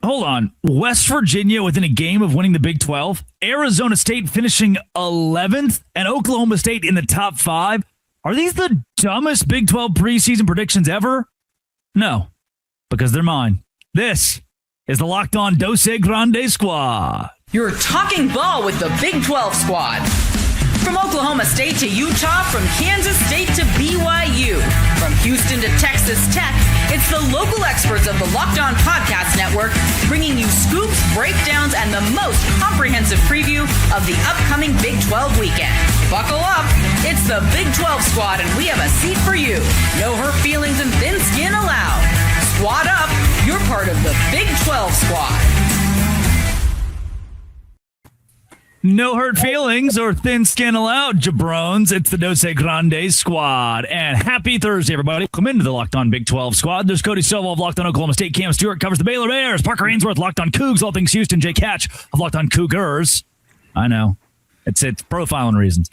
hold on. West Virginia within a game of winning the Big 12, Arizona State finishing 11th, and Oklahoma State in the top 5. Are these the dumbest Big 12 preseason predictions ever? No, because they're mine. This is the Locked On Dose Grande Squad. You're talking ball with the Big 12 squad. From Oklahoma State to Utah, from Kansas State to BYU, from Houston to Texas Tech, it's the local experts of the Locked On Podcast Network bringing you scoops, breakdowns, and the most comprehensive preview of the upcoming Big 12 weekend. Buckle up. It's the Big 12 squad, and we have a seat for you. No hurt feelings and thin skin allowed. Squad up. You're part of the Big 12 squad. No hurt feelings or thin skin allowed, jabrones. It's the Dose Grande Squad. And happy Thursday, everybody. Come into the Locked On Big 12 Squad. There's Cody Silva of Locked On Oklahoma State. Cam Stewart covers the Baylor Bears. Parker Ainsworth, Locked On Cougs, all things Houston. Jake Hatch of Locked On Cougars. I know. It's profiling reasons.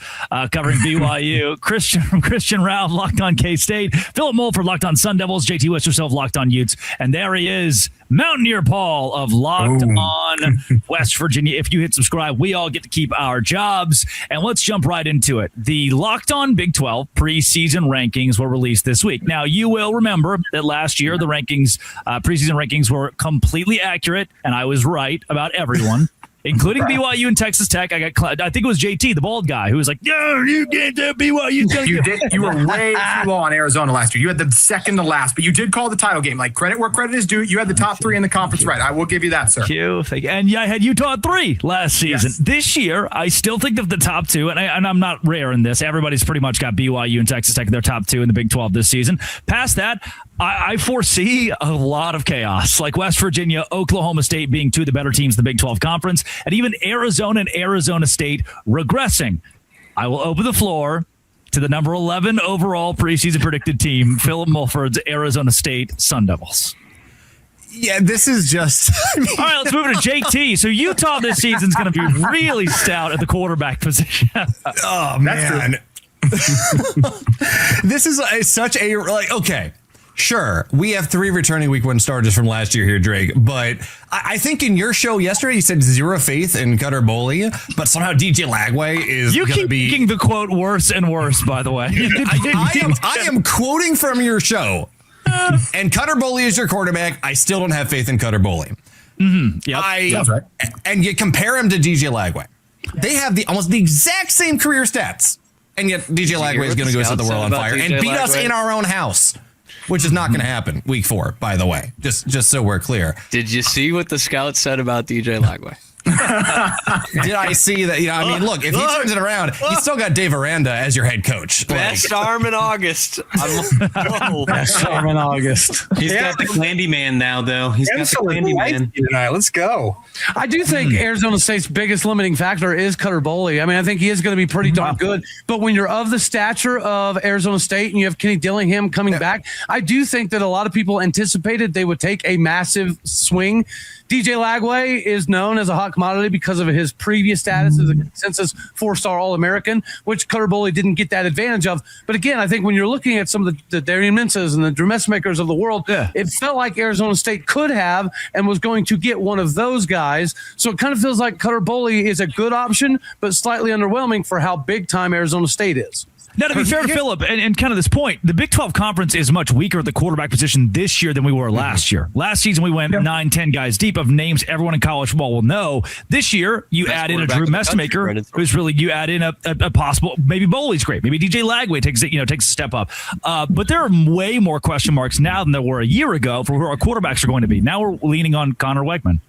Covering BYU. Christian Rao, Locked On K-State. Philip Mulford, Locked On Sun Devils. JT Wisterself, Locked On Utes. And there he is, Mountaineer Paul of Locked On West Virginia. If you hit subscribe, we all get to keep our jobs. And let's jump right into it. The Locked On Big 12 preseason rankings were released this week. Now, you will remember that last year the rankings, preseason rankings were completely accurate, and I was right about everyone. Including BYU and Texas Tech. I think it was JT, the bald guy, who was like, "No, you can't do BYU." You were way too low on Arizona last year. You had the second to last, but you did call the title game. Like, credit where credit is due. You had the top 3 in the conference right. I will give you that, sir. Thank you. And yeah, I had Utah at 3 last season. Yes. This year, I still think of the top 2, and I'm not rare in this. Everybody's pretty much got BYU and Texas Tech in their top 2 in the Big 12 this season. Past that, I foresee a lot of chaos, like West Virginia, Oklahoma State being 2 of the better teams in the Big 12 conference, and even Arizona and Arizona State regressing. I will open the floor to the number 11 overall preseason predicted team, Philip Mulford's Arizona State Sun Devils. Yeah, this is just... All right, let's move to JT. So Utah this season is going to be really stout at the quarterback position. Oh, man. This is such a... okay. Sure, we have 3 returning week 1 starters from last year here, Drake. But I think in your show yesterday, you said 0 faith in Cutter Boley, but somehow DJ Lagway is going to be... You keep making the quote worse and worse, by the way. I am quoting from your show. And Cutter Boley is your quarterback. I still don't have faith in Cutter Boley. Mm-hmm. Yep. That's right. And you compare him to DJ Lagway. They have almost the exact same career stats. And yet DJ Lagway is going to go set the world on fire and beat us in our own house. Which is not going to happen week 4, by the way, just so we're clear. Did you see what the scouts said about DJ Lagway? Did I see that? I mean, look, if he turns it around, he's still got Dave Aranda as your head coach. Best arm in August. Best arm in August. He's got the Candyman now, though. He's got the Candyman. Let's go. I do think Arizona State's biggest limiting factor is Cutter Boley. I mean, I think he is going to be pretty darn good. But when you're of the stature of Arizona State and you have Kenny Dillingham coming back, I do think that a lot of people anticipated they would take a massive swing. DJ Lagway is known as a hot commodity because of his previous status as a consensus 4-star All-American, which Cutter Boley didn't get that advantage of. But again, I think when you're looking at some of the Darian Minces and the Drew Messmakers of the world, it felt like Arizona State could have and was going to get one of those guys. So it kind of feels like Cutter Boley is a good option, but slightly underwhelming for how big time Arizona State is. Now, to be fair to Philip, and kind of this point, the Big 12 Conference is much weaker at the quarterback position this year than we were last year. Last season, we went 9-10 guys deep of names everyone in college football will know. This year, you add in a Drew Messmaker, who's really, you add in a possible, maybe Boley's great. Maybe DJ Lagway takes a step up. But there are way more question marks now than there were a year ago for who our quarterbacks are going to be. Now we're leaning on Connor Wegman.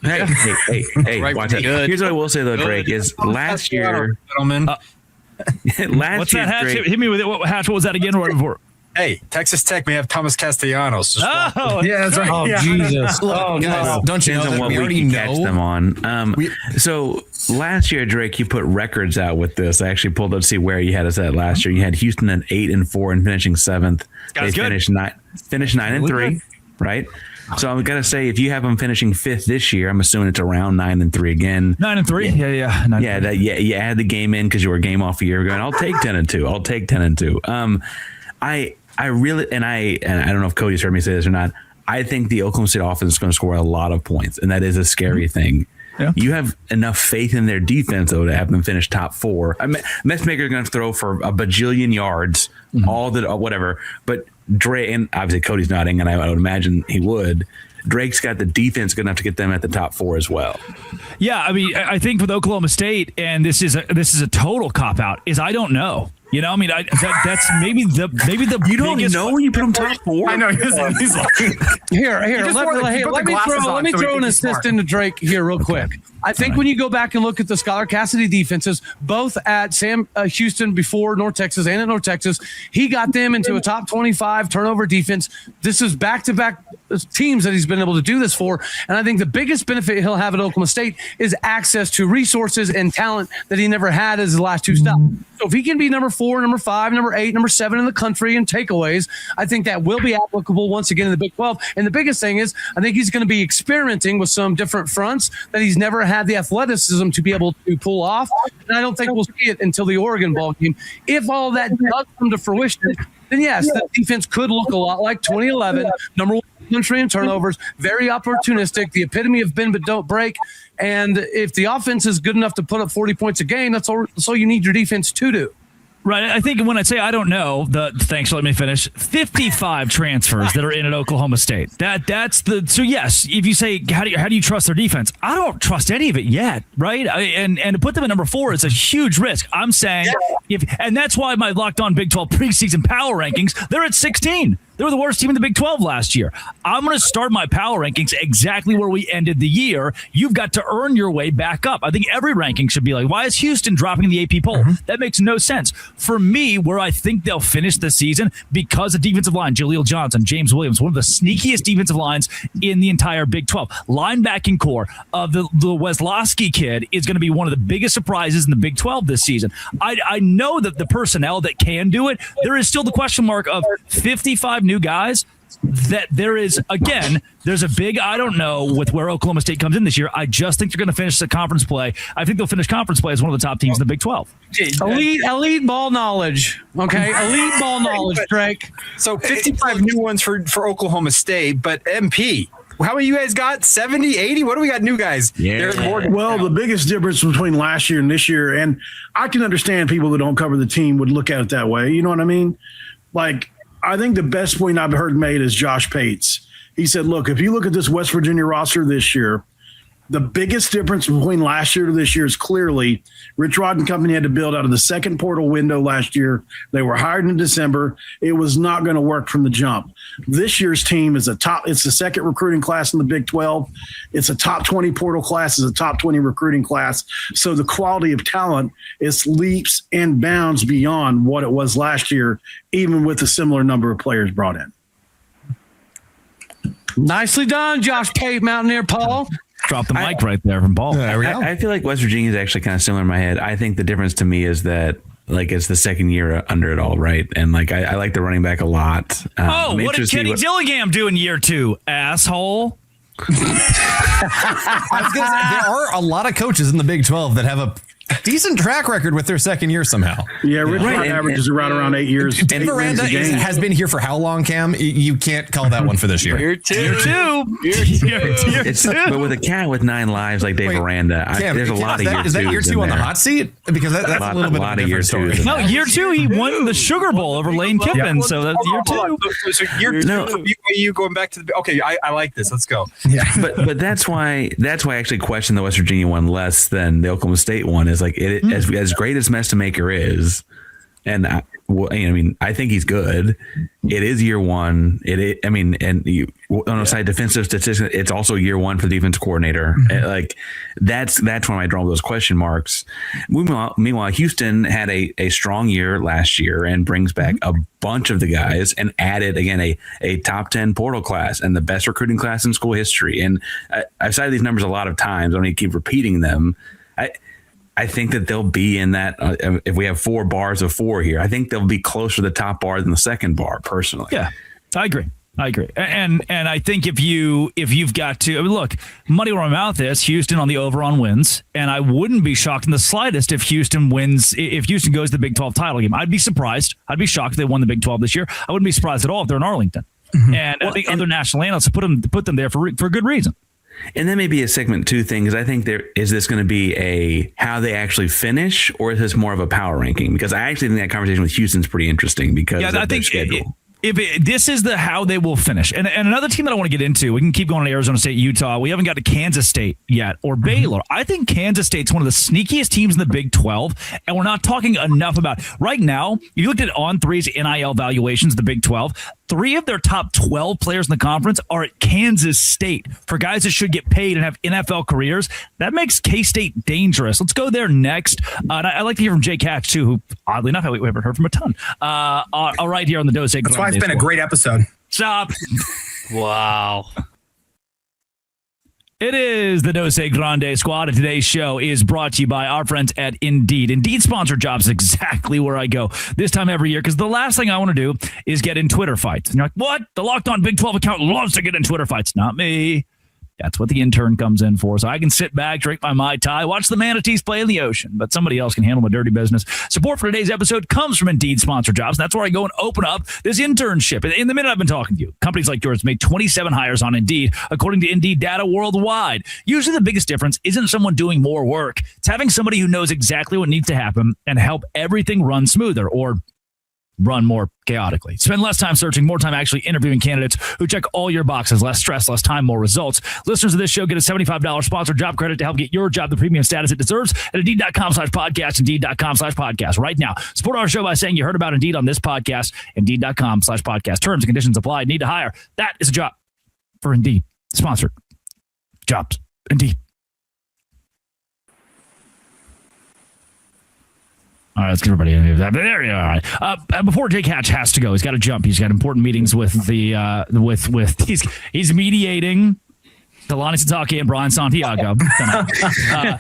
Hey, watch it. Here's what I will say, though, Drake, is last year... What's that, Hatch? Hit me with it. Hatch, what was that again? Right before? Hey, Texas Tech may have Thomas Castellanos. Yeah, that's right. Oh, Jesus. Oh, no. Don't you know that what we already can catch them on? So last year, Drake, you put records out with this. I actually pulled up to see where you had us at last year. You had Houston at 8-4 and finishing 7th. They finished 9-3, right? So I'm going to say, if you have them finishing 5th this year, I'm assuming it's around 9-3 again. 9-3? Yeah. 9-3. You add the game in because you were a game off a year ago, and I'll take 10-2. I'll take 10-2. I really, and I don't know if Cody's heard me say this or not, I think the Oklahoma State offense is going to score a lot of points, and that is a scary thing. Yeah. You have enough faith in their defense, though, to have them finish top 4. I mean, Messmaker's going to throw for a bajillion yards, all the whatever. But Drake, and obviously Cody's nodding, and I would imagine he would. Drake's got the defense good enough to get them at the top 4 as well. Yeah, I mean, I think with Oklahoma State, and this is a total cop out. Is I don't know. You know, I mean, that's maybe the you don't know when you put them top 4. I know. He's like, Here. Let me throw an assist into Drake here real quick. I think when you go back and look at the Scholar Cassidy defenses, both at Houston before North Texas and at North Texas, he got them into a top 25 turnover defense. This is back-to-back teams that he's been able to do this for. And I think the biggest benefit he'll have at Oklahoma State is access to resources and talent that he never had as his last 2 stops. So if he can be number 4, number 5, number 8, number 7 in the country in takeaways, I think that will be applicable once again in the Big 12. And the biggest thing is I think he's going to be experimenting with some different fronts that he's never had the athleticism to be able to pull off. And I don't think we'll see it until the Oregon ball game. If all that does come to fruition, then yes, that defense could look a lot like 2011, number 1 country in turnovers, very opportunistic, the epitome of bend but don't break. And if the offense is good enough to put up 40 points a game, that's all you need your defense to do. Right. I think when I say I don't know, thanks for letting me finish, 55 transfers that are in at Oklahoma State. So yes, if you say how do you trust their defense? I don't trust any of it yet, right? And to put them at number 4 is a huge risk. I'm saying and that's why my Locked On Big 12 preseason power rankings, they're at 16. They were the worst team in the Big 12 last year. I'm going to start my power rankings exactly where we ended the year. You've got to earn your way back up. I think every ranking should be like, why is Houston dropping the AP poll? That makes no sense. For me, where I think they'll finish the season, because the defensive line, Jaleel Johnson, James Williams, one of the sneakiest defensive lines in the entire Big 12. Linebacking core of the Weslowski kid is going to be one of the biggest surprises in the Big 12 this season. I know that the personnel that can do it, there is still the question mark of 55 new guys. That there's a big I don't know with where Oklahoma State comes in this year. I just think they're going to finish the conference play. I think they'll finish conference play as one of the top teams in the Big 12. Elite ball knowledge. Okay, elite ball knowledge, Drake. So 55 new ones for Oklahoma State, but MP. How many you guys got? 70, 80? What do we got new guys? Yeah. Well, the biggest difference between last year and this year, and I can understand people that don't cover the team would look at it that way. You know what I mean? Like, I think the best point I've heard made is Josh Pates. He said, look, if you look at this West Virginia roster this year, the biggest difference between last year to this year is clearly Rich Rod and company had to build out of the second portal window last year. They were hired in December. It was not going to work from the jump. This year's team is it's the second recruiting class in the Big 12. It's a top 20 portal class. It's a top 20 recruiting class. So the quality of talent is leaps and bounds beyond what it was last year, even with a similar number of players brought in. Nicely done, Josh Pate, Mountaineer Paul. Drop the mic right there from Paul. There we go. I feel like West Virginia is actually kind of similar in my head. I think the difference to me is that it's the second year under it all, right? And I like the running back a lot. What did Kenny Dillingham do in year 2, asshole? I was gonna say, there are a lot of coaches in the Big 12 that have a decent track record with their second year somehow. Yeah, Rich Rod averages around 8 years. And Miranda has been here for how long, Cam? You can't call that one for this year. Year two. But with a cat with 9 lives like Dave Miranda, there's a lot of year 2. Is that year 2 on the hot seat? Because that's a little bit of a different story. No, year 2 he won the Sugar Bowl over Lane Kiffin, so that's year 2. So year 2, you going back to the okay. I like this. Let's go. Yeah, but that's why I actually question the West Virginia one less than the Oklahoma State one. Is like as great as Mestamaker is, and I think he's good. It is year 1. On the side defensive statistics, it's also year 1 for the defense coordinator. That's when I draw those question marks. Meanwhile, Houston had a strong year last year and brings back a bunch of the guys and added again a top 10 portal class and the best recruiting class in school history. And I've cited these numbers a lot of times. I don't need to keep repeating them. I think that they'll be in that. If we have 4 bars of 4 here, I think they'll be closer to the top bar than the second bar. Personally, yeah, I agree. And I think if you've got to look, money where my mouth is, Houston on the over on wins, and I wouldn't be shocked in the slightest if Houston wins. If Houston goes to the Big 12 title game, I'd be surprised. I'd be shocked if they won the Big 12 this year. I wouldn't be surprised at all if they're in Arlington. And I think other national analysts put them there for a good reason. And that may be a segment 2 thing, because I think is this going to be a how they actually finish, or is this more of a power ranking? Because I actually think that conversation with Houston's pretty interesting because of their schedule. This is the how they will finish. And another team that I want to get into, we can keep going to Arizona State, Utah. We haven't got to Kansas State yet, or Baylor. I think Kansas State's one of the sneakiest teams in the Big 12, and we're not talking enough about it. Right now, you looked at On3's NIL valuations, the Big 12, 3 of their top 12 players in the conference are at Kansas State. For guys that should get paid and have NFL careers, that makes K-State dangerous. Let's go there next. And I'd like to hear from Jake Hatch, too, who, oddly enough, we haven't heard from a ton. All right, here on the Dose. That's why it's been a great episode. Stop. Wow. It is the Dose Grande Squad, and today's show is brought to you by our friends at Indeed. Indeed sponsored jobs exactly where I go this time every year, because the last thing I want to do is get in Twitter fights. And you're like, what? The Locked On Big 12 account loves to get in Twitter fights. Not me. That's what the intern comes in for. So I can sit back, drink my Mai Tai, watch the manatees play in the ocean, but somebody else can handle my dirty business. Support for today's episode comes from Indeed sponsored jobs. And that's where I go and open up this internship. In the minute I've been talking to you, companies like yours made 27 hires on Indeed, according to Indeed data worldwide. Usually the biggest difference isn't someone doing more work. It's having somebody who knows exactly what needs to happen and help everything run smoother, or run more chaotically. Spend less time searching, more time actually interviewing candidates who check all your boxes. Less stress, less time, more results. Listeners of this show get a $75 sponsored job credit to help get your job the premium status it deserves at Indeed.com/podcast, Indeed.com/podcast. Right now, support our show by saying you heard about Indeed on this podcast, Indeed.com/podcast. Terms and conditions apply. Need to hire. That is a job for Indeed. Sponsored jobs. Indeed. All right, let's get everybody in. There you are. Before Jake Hatch has to go, he's got to jump. He's got important meetings with he's mediating Delani Sitake and Brian Santiago tonight.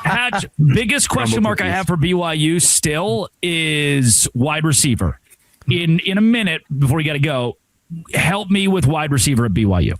Hatch, biggest question mark I have for BYU still is wide receiver. In a minute before you got to go, help me with wide receiver at BYU.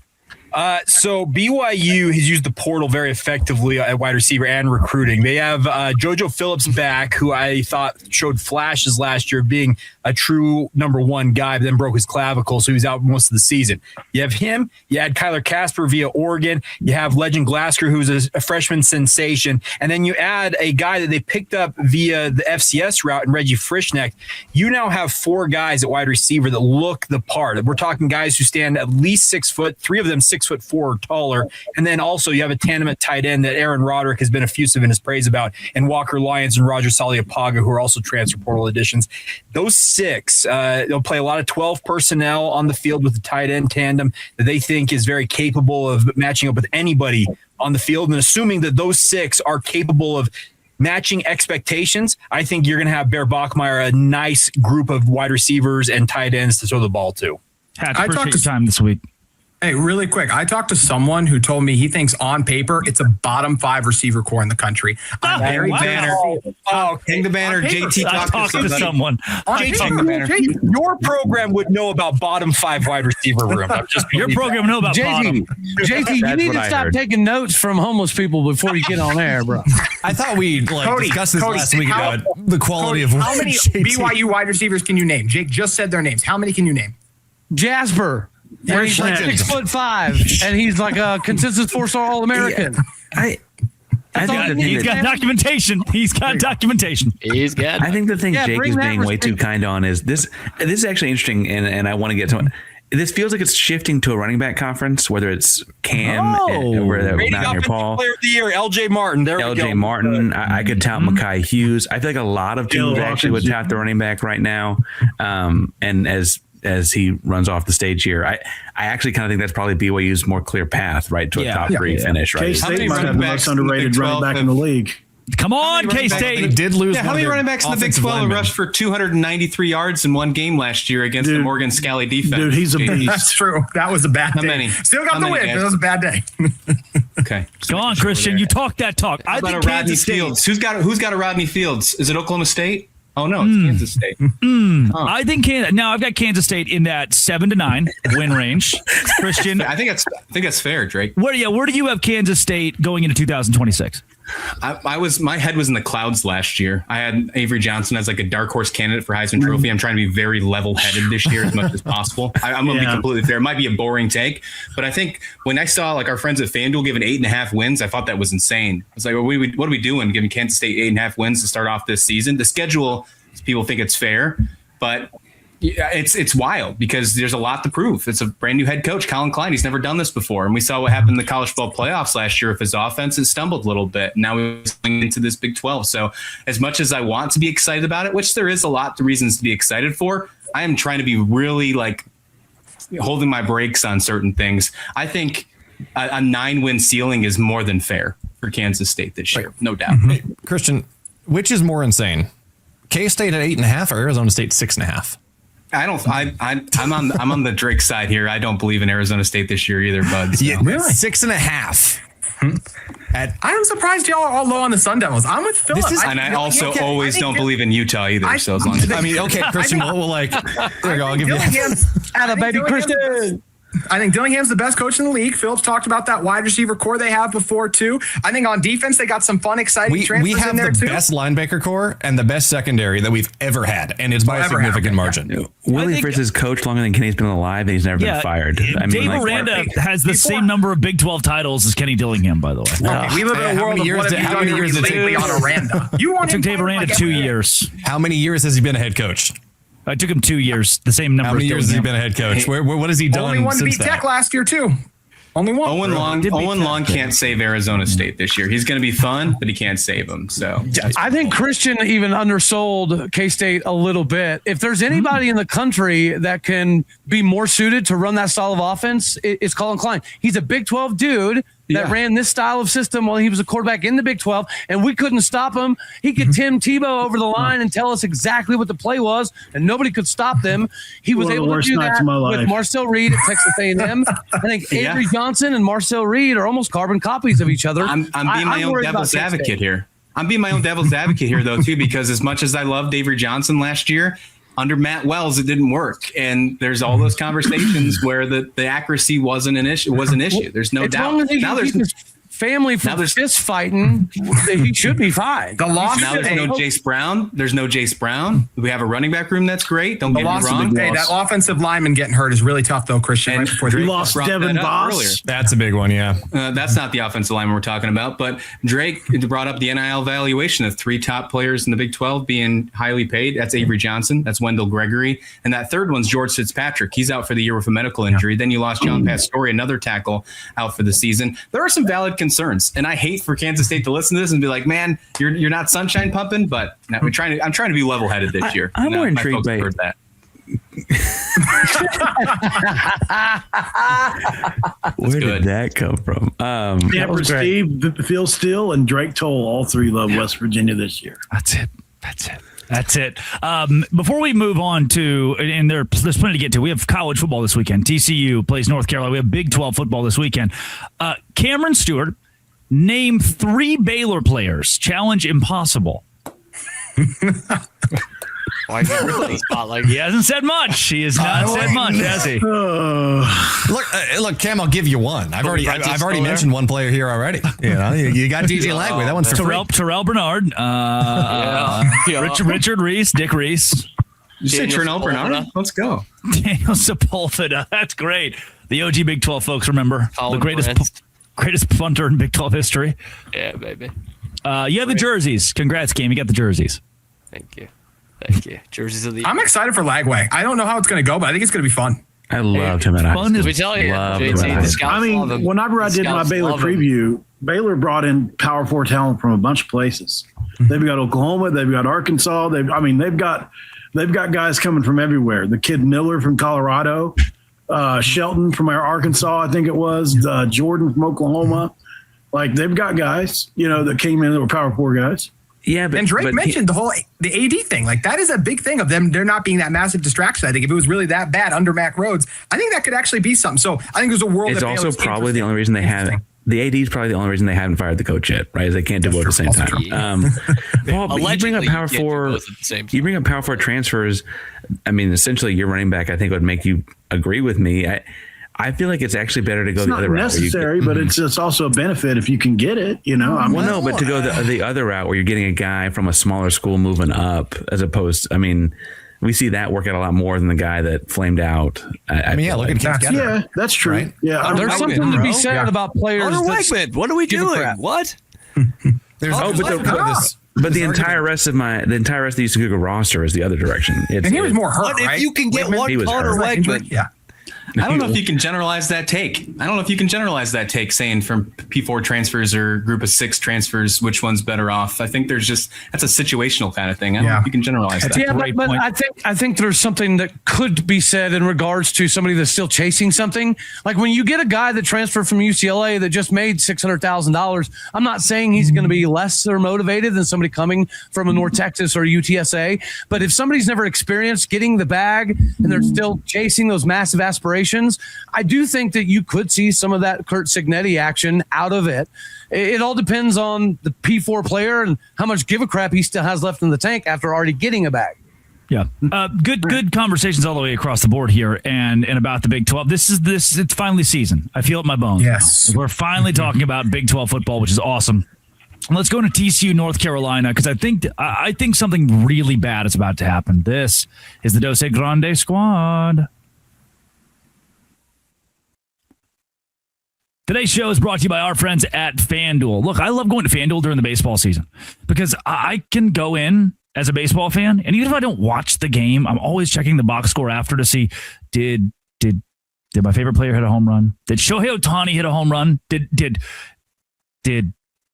So BYU has used the portal very effectively at wide receiver and recruiting. They have JoJo Phillips back, who I thought showed flashes last year of being a true number 1 guy, but then broke his clavicle, so he was out most of the season. You have him. You had Kyler Casper via Oregon. You have Legend Glasgow, who's a freshman sensation. And then you add a guy that they picked up via the FCS route in Reggie Frischneck. You now have 4 guys at wide receiver that look the part. We're talking guys who stand at least 6 foot, 3 of them 6'4" or taller. And then also you have a tandem at tight end that Aaron Roderick has been effusive in his praise about, and Walker Lyons and Roger Saliapaga, who are also transfer portal additions. Those 6, they'll play a lot of 12 personnel on the field with the tight end tandem that they think is very capable of matching up with anybody on the field. And assuming that those 6 are capable of matching expectations, I think you're going to have Bear Bachmeier a nice group of wide receivers and tight ends to throw the ball to. Hatch, appreciate your time this week. Hey, really quick. I talked to someone who told me he thinks on paper it's a bottom 5 receiver core in the country. I'm very Banner. Hang the banner. JT talked to someone. Your program would know about bottom 5 wide receiver room. Your program would know about bottom. JT, you need to stop taking notes from homeless people before you get on air, bro. I thought we discussed this last week about the quality of how many BYU wide receivers can you name? Jake just said their names. How many can you name? Jasper. And he's like 6'5", and he's like a consensus 4-star All-American. I think he's got documentation. He's got documentation. He's got. I think the thing Jake is being way too kind on is this. This is actually interesting, and I want to get to it. This feels like it's shifting to a running back conference, whether it's Cam or not here, Paul. Player of the year, LJ Martin. LJ Martin. I could tout Mekhi Hughes. I feel like a lot of teams actually would tout the running back right now. And as he runs off the stage here, I actually kind of think that's probably BYU's more clear path, right, to a top 3 finish, right? K-State might have the most underrated running back in the league. Come on, K-State. They did lose. How many running backs in the Big 12 rushed for 293 yards in one game last year against the Morgan Scally defense? Dude, he's a beast. That's true. That was a bad day. How many? Still got the win, but it was a bad day. Okay. Go on, Christian. You talk that talk. How about a Rodney Fields? Who's got a Rodney Fields? Is it Oklahoma State? Oh, no, it's Kansas State. I think I've got Kansas State in that 7-9 win range. Christian, I think that's fair, Drake. Where do you have Kansas State going into 2026? My head was in the clouds last year. I had Avery Johnson as like a dark horse candidate for Heisman Trophy. I'm trying to be very level-headed this year as much as possible. I'm going to be completely fair. It might be a boring take, but I think when I saw like our friends at FanDuel giving 8.5 wins, I thought that was insane. I was like, what are we doing giving Kansas State 8.5 wins to start off this season? The schedule, people think it's fair, but it's wild because there's a lot to prove. It's a brand new head coach, Colin Klein. He's never done this before. And we saw what happened in the college football playoffs last year. If his offense has stumbled a little bit, now he's going into this Big 12. So as much as I want to be excited about it, which there is a lot of reasons to be excited for, I am trying to be really like holding my brakes on certain things. I think a 9-win ceiling is more than fair for Kansas State this year. No doubt. Hey, Christian, which is more insane? K-State at 8.5 or Arizona State 6.5? I'm on the Drake side here. I don't believe in Arizona State this year either, bud. So. Yeah, really? 6.5. I'm surprised y'all are all low on the Sun Devils. I'm with Philip. And I also always don't believe in Utah either. So as long as okay, Christian, we'll like there you go. I'll give you a baby Christian. I think Dillingham's the best coach in the league. Phillips talked about that wide receiver core they have before, too. I think on defense, they got some fun, exciting transfers in there, too. We have the best linebacker core and the best secondary that we've ever had, and it's by a significant margin. Yeah. Willie Fritz has coached longer than Kenny's been alive, and he's never been fired. Dave Aranda has the same number of Big 12 titles as Kenny Dillingham, by the way. Okay, we live in a world of what have you done lately on Aranda. It took Dave Aranda 2 years. How many years has he been a head coach? It took him 2 years, the same number. How many years has he been a head coach? What has he done? Only one to beat Tech last year, too. Only one. Owen Long can't save Arizona State this year. He's going to be fun, but he can't save them. So I think Christian even undersold K-State a little bit. If there's anybody in the country that can be more suited to run that style of offense, it's Colin Klein. He's a Big 12 dude that ran this style of system while he was a quarterback in the Big 12, and we couldn't stop him. He could Tim Tebow over the line and tell us exactly what the play was, and nobody could stop them. He was able to do that with Marcel Reed at Texas A&M. I think Avery Johnson and Marcel Reed are almost carbon copies of each other. I'm being my own devil's advocate here. I'm being my own devil's advocate here, though, too, because as much as I loved Avery Johnson last year, under Matt Wells, it didn't work. And there's all those conversations where the accuracy wasn't an issue. There's no doubt. Long as he keeps family from fist fighting, he should be fine. Now there's no Jace Brown. There's no Jace Brown. We have a running back room that's great. Don't get me wrong. Hey, that offensive lineman getting hurt is really tough, though, Christian. Right before we lost Devin Boss. That's a big one, yeah. That's not the offensive lineman we're talking about. But Drake brought up the NIL valuation of 3 top players in the Big 12 being highly paid. That's Avery Johnson. That's Wendell Gregory. And that third one's George Fitzpatrick. He's out for the year with a medical injury. Then you lost John Pastore, another tackle, out for the season. There are some valid concerns, and I hate for Kansas State to listen to this and be like, "Man, you're not sunshine pumping." But I'm trying to be level-headed this year. I'm more intrigued by that. Where did that come from? Camper Steve, Phil Steele, and Drake Toll, all 3 love West Virginia this year. That's it. Before we move on to, and there's plenty to get to. We have college football this weekend. TCU plays North Carolina. We have Big 12 football this weekend. Cameron Stewart, name 3 Baylor players. Challenge impossible. He hasn't said much. He has not said much, has he? Look, Cam, I'll give you one. I've already mentioned one player here already. You got DJ Lagway. That one's Terrell Bernard, Richard Reese, Dick Reese. You say Terrell Bernard? Let's go. Daniel Sepulveda. That's great. The OG Big 12 folks remember the greatest punter in Big 12 history. Yeah, baby. You have the jerseys. Congrats, Cam. You got the jerseys. Thank you. Jerseys of the I'm excited for Lagway. I don't know how it's going to go, but I think it's going to be fun. I loved him at high school. We tell you, whenever I did my Baylor preview, Baylor brought in Power 4 talent from a bunch of places. They've got Oklahoma. They've got Arkansas. They've got guys coming from everywhere. The kid Miller from Colorado, Shelton from Arkansas, I think it was, Jordan from Oklahoma. Like, they've got guys, that came in that were Power 4 guys. Yeah, and Drake mentioned the AD thing. Like, that is a big thing of them. They're not being that massive distraction. I think if it was really that bad under Mac Rhodes, I think that could actually be something. So I think there's a world. It's also probably the only reason they haven't. The AD is probably the only reason they haven't fired the coach yet, right? Is they can't do both at the same time. Well, you bring up Power 4. You bring up Power 4 transfers. I mean, essentially, your running back, I think, would make you agree with me. I feel like it's actually better to go It's the not other route. necessary, but it's also a benefit if you can get it. But to go the other route where you're getting a guy from a smaller school moving up, as opposed, we see that work out a lot more than the guy that flamed out. Look at Kent. Yeah, that's true. Right? Yeah, There's something to be said about players. What are we doing? What? But the entire rest of the Houston Cougar roster is the other direction. And he was more hurt, What right? if you can get one He was Connor hurt. Wegman? Yeah. I don't know if you can generalize that take. Saying from P4 transfers or group of 6 transfers, which one's better off. I think that's a situational kind of thing. I don't know if you can generalize that. Yeah, but I think there's something that could be said in regards to somebody that's still chasing something. Like when you get a guy that transferred from UCLA that just made $600,000, I'm not saying he's going to be less or motivated than somebody coming from a North Texas or UTSA. But if somebody's never experienced getting the bag and they're still chasing those massive aspirations, I do think that you could see some of that Curt Cignetti action out of it. It all depends on the P4 player and how much give a crap he still has left in the tank after already getting a bag. Yeah. Good conversations all the way across the board here and about the Big 12. It's finally season. I feel it in my bones. Yes. We're finally talking about Big 12 football, which is awesome. Let's go to TCU, North Carolina, because I think something really bad is about to happen. This is the Dose Grande squad. Today's show is brought to you by our friends at FanDuel. Look, I love going to FanDuel during the baseball season because I can go in as a baseball fan, and even if I don't watch the game, I'm always checking the box score after to see did my favorite player hit a home run? Did Shohei Ohtani hit a home run? Did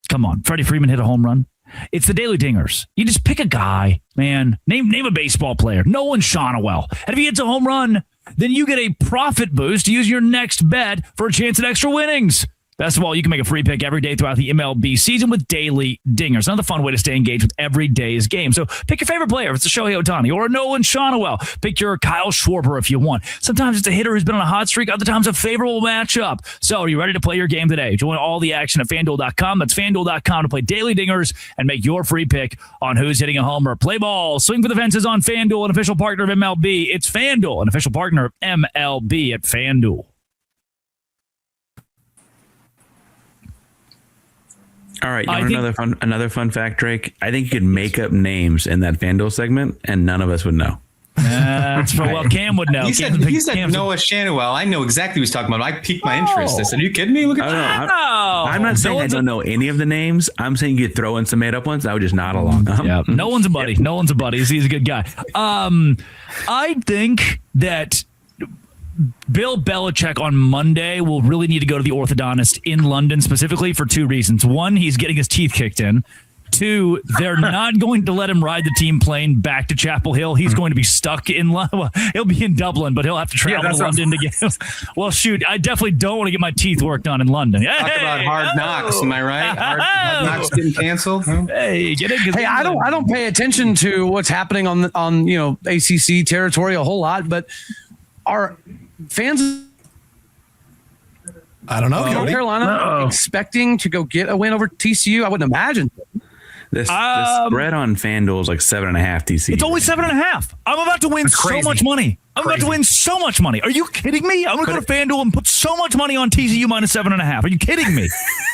come on, Freddie Freeman hit a home run? It's the Daily Dingers. You just pick a guy, man. Name a baseball player. Nolan Shonowell. And if he hits a home run, then you get a profit boost to use your next bet for a chance at extra winnings. Best of all, you can make a free pick every day throughout the MLB season with Daily Dingers. Another fun way to stay engaged with every day's game. So pick your favorite player. If it's a Shohei Ohtani or a Nolan Shonowell. Pick your Kyle Schwarber if you want. Sometimes it's a hitter who's been on a hot streak. Other times a favorable matchup. So are you ready to play your game today? Join all the action at FanDuel.com. That's FanDuel.com to play Daily Dingers and make your free pick on who's hitting a homer. Play ball. Swing for the fences on FanDuel, an official partner of MLB. It's FanDuel, an official partner of MLB at FanDuel. All right, another fun fact, Drake. I think you could make up names in that FanDuel segment, and none of us would know. Cam would know. He said Noah Shonowell. I know exactly what he's talking about. I piqued my interest. I said, "Are you kidding me? Look at that." I'm not saying I don't know any of the names. I'm saying you could throw in some made up ones. I would just nod along. Yeah, no one's a buddy. No one's a buddy. He's a good guy. I think that Bill Belichick on Monday will really need to go to the orthodontist in London specifically for 2 reasons. One, he's getting his teeth kicked in. 2, they're not going to let him ride the team plane back to Chapel Hill. He's going to be stuck in London. Well, he'll be in Dublin, but he'll have to travel to London to get. Well, shoot, I definitely don't want to get my teeth worked on in London. Talk about hard knocks, am I right? Hard knocks getting canceled. Hey, get it? Hey, I don't pay attention to what's happening on ACC territory a whole lot, but our fans. I don't know. North Carolina expecting to go get a win over TCU. I wouldn't imagine. This spread on FanDuel is like 7.5 TCU. It's only 7.5. I'm about to win so much money. About to win so much money. Are you kidding me? I'm going to go to FanDuel and put so much money on TCU minus 7.5. Are you kidding me?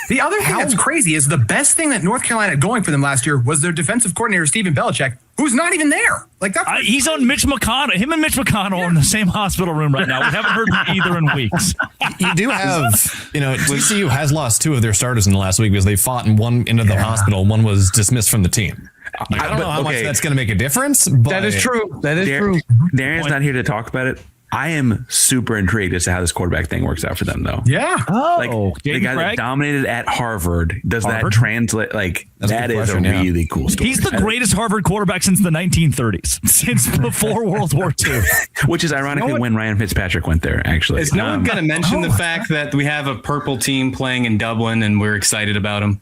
The other thing that's crazy is the best thing that North Carolina had going for them last year was their defensive coordinator, Stephen Belichick, who's not even there. Like that's he's on Mitch McConnell. Him and Mitch McConnell are in the same hospital room right now. We haven't heard from either in weeks. You do have, TCU has lost 2 of their starters in the last week because they fought and one into the hospital. One was dismissed from the team. I don't know how much that's going to make a difference. But that is true. That is true. Darren's not here to talk about it. I am super intrigued as to how this quarterback thing works out for them, though. Yeah. The guy that dominated at Harvard, that translate? That is a really cool story. He's the greatest Harvard quarterback since the 1930s, since before World War II. Which is ironically when Ryan Fitzpatrick went there, actually. Is no one going to mention the fact that we have a purple team playing in Dublin and we're excited about them?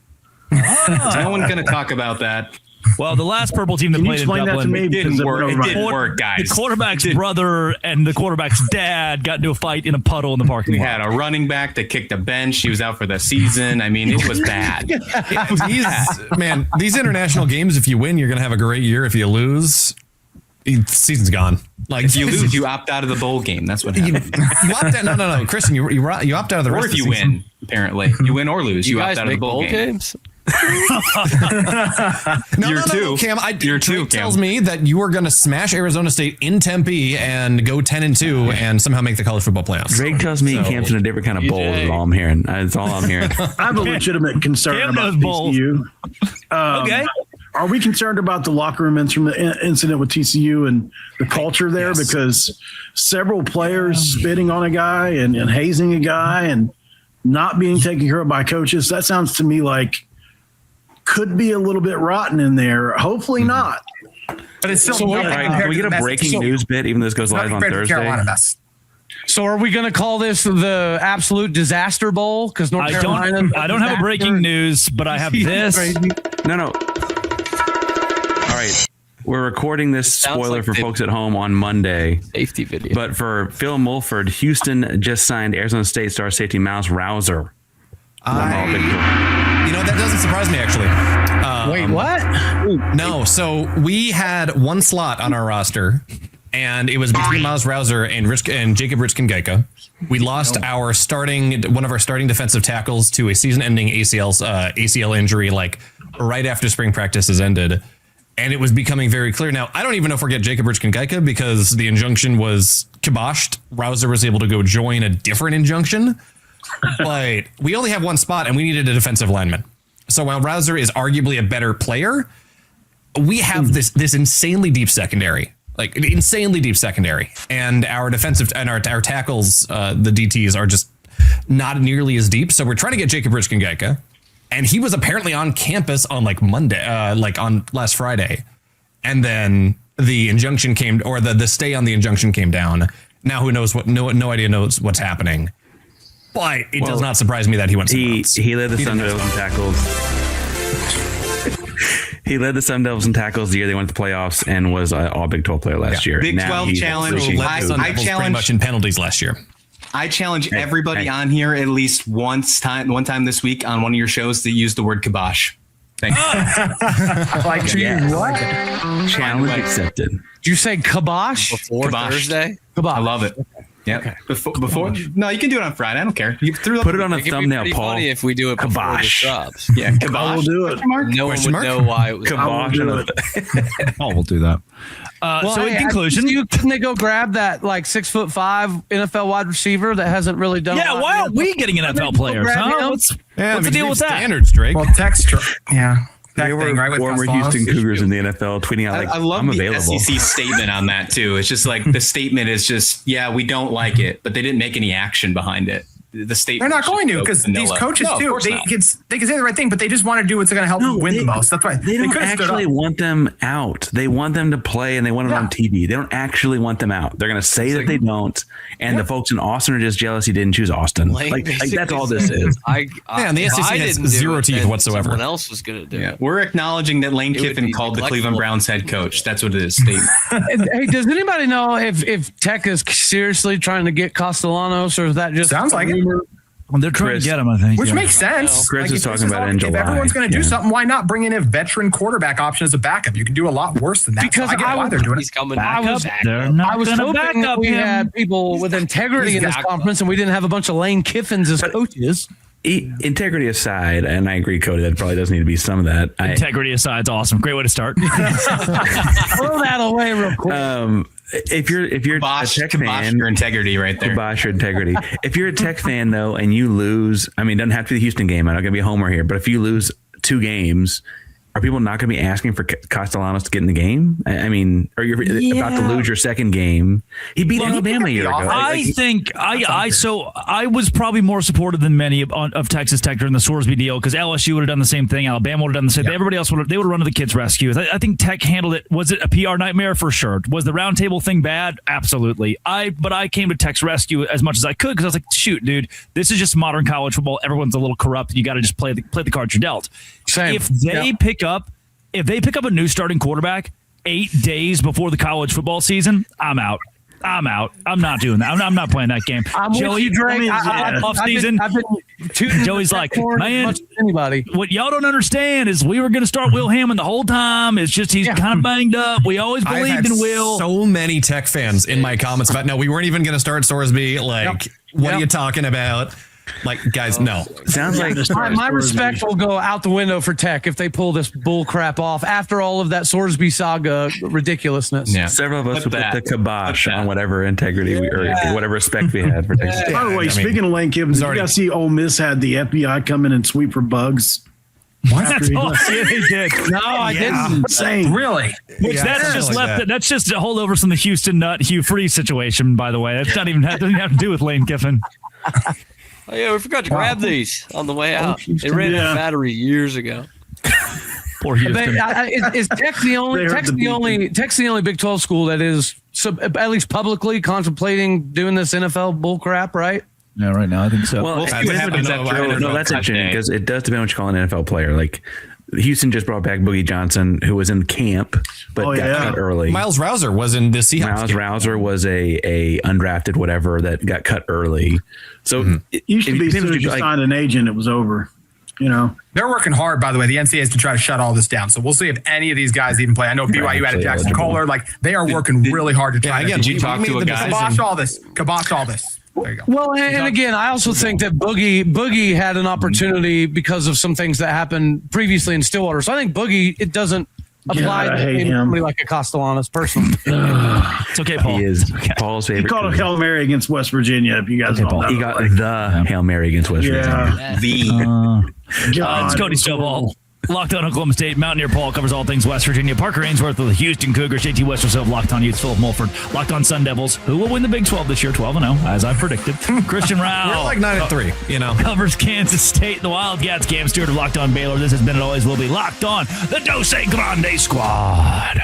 Is no one going to talk about that? Well, the last purple team that played in Dublin, it didn't work, guys. The quarterback's brother and the quarterback's dad got into a fight in a puddle in the parking lot. We had a running back that kicked a bench. He was out for the season. I mean, it was bad. Man, these international games, if you win, you're going to have a great year. If you lose, Season's gone. Like if you lose, you opt out of the bowl game. That's what happens. You opt out. No, Kristen, you opt out of the rest or of the if you season. win, apparently you win or lose, you opt out of the bowl games. No, Cam. Drake tells me that you are going to smash Arizona State in Tempe and go 10-2 and somehow make the college football playoffs. Drake tells me Cam's in a different kind of bowl. Is all I'm hearing. That's all I'm hearing. I have a legitimate concern about TCU. Okay. Are we concerned about the locker room incident with TCU and the culture there? Yes. Because several players spitting on a guy and hazing a guy and not being taken care of by coaches. That sounds to me like could be a little bit rotten in there. Hopefully not. But it's still. So, can we get a breaking news bit, even though this goes live on Thursday? So are we going to call this the absolute disaster bowl? Because North Carolina. I don't have a breaking news, but I have this. No. All right. We're recording this spoiler for folks at home on Monday. Safety video. But for Phil Mulford, Houston just signed Arizona State star safety Miles Rouser. That doesn't surprise me, actually. Wait, what? No. So we had one slot on our roster, and it was between Miles Rouser and Jacob Richkin-Geika. We lost one of our starting defensive tackles to a season-ending ACL injury, like right after spring practices ended. And it was becoming very clear. Now, I don't even know if we're getting Jacob Richkin-Geika because the injunction was kiboshed. Rouser was able to go join a different injunction. But we only have one spot, and we needed a defensive lineman. So while Rouser is arguably a better player, we have this insanely deep secondary. And our defensive and our tackles, the DTs, are just not nearly as deep. So we're trying to get Jacob Richkin-Geika. And he was apparently on campus on Monday, on last Friday. And then the injunction came, or the stay on the injunction came down. Now who knows no idea knows what's happening. But it does not surprise me that he went somewhere else. He led the Sun Devils in tackles. He led the Sun Devils in tackles the year they went to the playoffs and was an all Big 12 player last year. Big 12 challenge. I challenge pretty much in penalties last year. I challenge everybody on here at least one time this week on one of your shows to use the word kibosh. Thank you. Challenge accepted. Did you say kibosh? Before Thursday? Kibosh. I love it. Yeah. Okay. Before? No, you can do it on Friday. I don't care. You put it on a thumbnail, Paul. Funny if we do it before it drops. Yeah, kibosh. We'll do it. No one would know why it was kibosh. Paul will do that. In conclusion, couldn't they go grab that 6'5" NFL wide receiver that hasn't really done? Yeah, why aren't we getting NFL players? Huh? What's the deal with that? Standards, Drake. Well, They were former Houston Cougars in the NFL tweeting out I love I'm the available. SEC statement on that too. It's just the statement is just, we don't like it, but they didn't make any action behind it. The statement. They're not going to because these coaches too. They can say the right thing, but they just want to do what's going to help them win the most. That's why they don't actually want them out. They want them to play and they want them on TV. They don't actually want them out. They're going to say that they don't. And the folks in Austin are just jealous he didn't choose Austin. Like that's all this is. And the SEC has zero teeth whatsoever. Someone else was going to do it. We're acknowledging that Lane Kiffin called the Cleveland Browns head coach. That's what it is. Hey, does anybody know if Tech is seriously trying to get Castellanos, or is that just sounds like it? Well, they're trying to get him, I think. Which makes sense. Chris is talking about it in July. If everyone's going to do something, why not bring in a veteran quarterback option as a backup? You can do a lot worse than that. Because I get why they're doing it. He's coming back. I was hoping that we had people with integrity in this conference and we didn't have a bunch of Lane Kiffins as coaches. Integrity aside, and I agree, Cody, that probably does need to be some of that. Integrity aside, it's awesome. Great way to start. Throw that away real quick. If you're kibosh, a Tech fan, your integrity right there. Kibosh your integrity. If you're a Tech fan though, and you lose, it doesn't have to be the Houston game. I'm not gonna be a homer here, but if you lose 2 games, are people not going to be asking for Castellanos to get in the game? Or you're about to lose your second game. He beat Alabama a year ago. I was probably more supportive than many of Texas Tech during the Sorsby deal because LSU would have done the same thing. Alabama would have done the same thing. Everybody else would have run to the kids' rescue. I think Tech handled it. Was it a PR nightmare? For sure. Was the roundtable thing bad? Absolutely. But I came to Tech's rescue as much as I could because I was like, shoot, dude, this is just modern college football. Everyone's a little corrupt. You got to just play the cards you're dealt. Same. If they pick up a new starting quarterback 8 days before the college football season, I'm out. I'm out. I'm not doing that. I'm not playing that game. Joey Drake. Off season. Joey's like, man, anybody. What y'all don't understand is we were going to start Will Hammond the whole time. It's just he's kind of banged up. We always believed in Will. So many Tech fans in my comments about, no, we weren't even going to start Sorsby. Like, what are you talking about? Like, guys, no. Sounds like my respect will go out the window for Tech if they pull this bull crap off after all of that Sorsby saga ridiculousness. Yeah. Several of us would put the kibosh on whatever integrity or whatever respect we had for Texas. By the way, speaking of Lane Kiffin, did you guys see Ole Miss had the FBI come in and sweep for bugs? Yeah, they did. No, I didn't. Insane. Really? That's just left. That's just a holdover from the Houston Nut Hugh Freeze situation. By the way, that's not even doesn't have to do with Lane Kiffin. Oh, yeah, we forgot to grab these on the way out. They ran out of battery years ago. Poor Houston. Is Tech the only Big 12 school that is at least publicly contemplating doing this NFL bull crap, right? Yeah, right now I think so. Well, that's interesting because it does depend on what you call an NFL player. Like Houston just brought back Boogie Johnson, who was in camp but got cut early. Miles Rouser was in the Seahawks. Miles Rouser was a undrafted whatever that got cut early. So it used to be as soon as you signed an agent, it was over. You know, they're working hard, by the way, the NCAA is to try to shut all this down. So we'll see if any of these guys even play. I know BYU added Jackson Kohler. Like, they are working really hard to try to talk to a guy. Kibosh all this. Kibosh all this. There you go. Well, and again, I also think that Boogie had an opportunity because of some things that happened previously in Stillwater. So I think Boogie, it doesn't apply to somebody like a Castellanos personally. It's okay, Paul. He is Paul's favorite. He called a Hail Mary against West Virginia, if you guys don't know. He got the Hail Mary against West Virginia. It's Cody Stovall. Locked on Oklahoma State. Mountaineer Paul covers all things West Virginia. Parker Ainsworth with the Houston Cougars. JT Westerself, Locked on Utes. Philip Mulford, Locked on Sun Devils. Who will win the Big 12 this year? 12-0, as I predicted. Christian Rao. We're like 9-3, you know. Covers Kansas State. The Wildcats. Cam Stewart of Locked on Baylor. This has been and always will be Locked on the Dose Grande Squad.